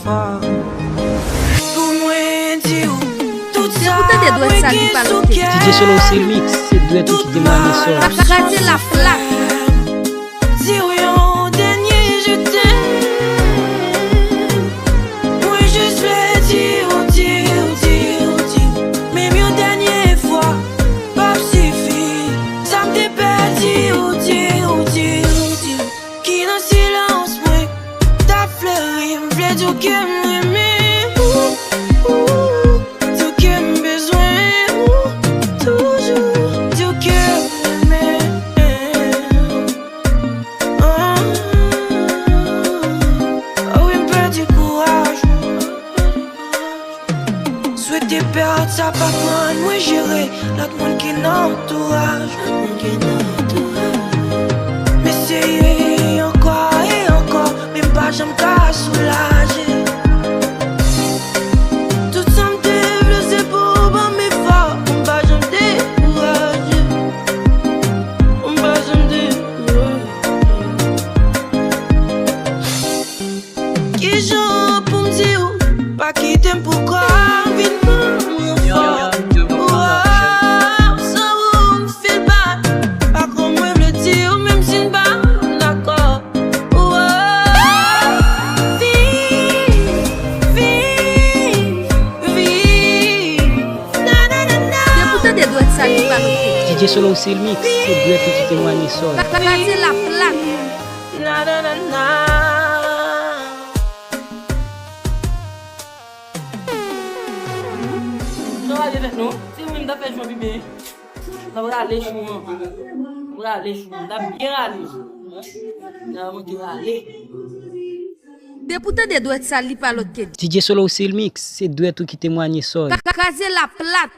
fois. Pour moi, dis tout ça. DJ Solo c'est le mix, c'est duet qui témoigne sur. Rater la flaque. Dis oui au dernier je t'aime. Moi juste voulais dire. Même une dernière fois, pas suffit. Ça me dépêche dire. Qui dans le silence, moi, t'as fleuri, m'v'lait dire que m'aimais. Dire que m'besoin, toujours, dire que m'aimais. Oh oui, m'perd du courage. Souhaiter perdre ça pas moi, moi gérer l'autre monde qui n'entourage. Mais c'est encore et encore, même pas j'aime qu'à soulager. Tout ça me développe, c'est pour bon mes forts. On va j'aime décourager. On va j'aime décourager. Qui j'en pour me dire, pas qui t'aime pourquoi. DJ Solo c'est le mix, c'est duet qui témoigne sur. Rater la flaque. Non, allez avec nous. Si vous m'avez fait jouer bébé, ça va aller chou. Ça va aller chou. Ça va bien aller. Ça va aller. Député de doit sali par l'autre. DJ Solo c'est le mix, c'est duet qui témoigne sur. Raser la plate.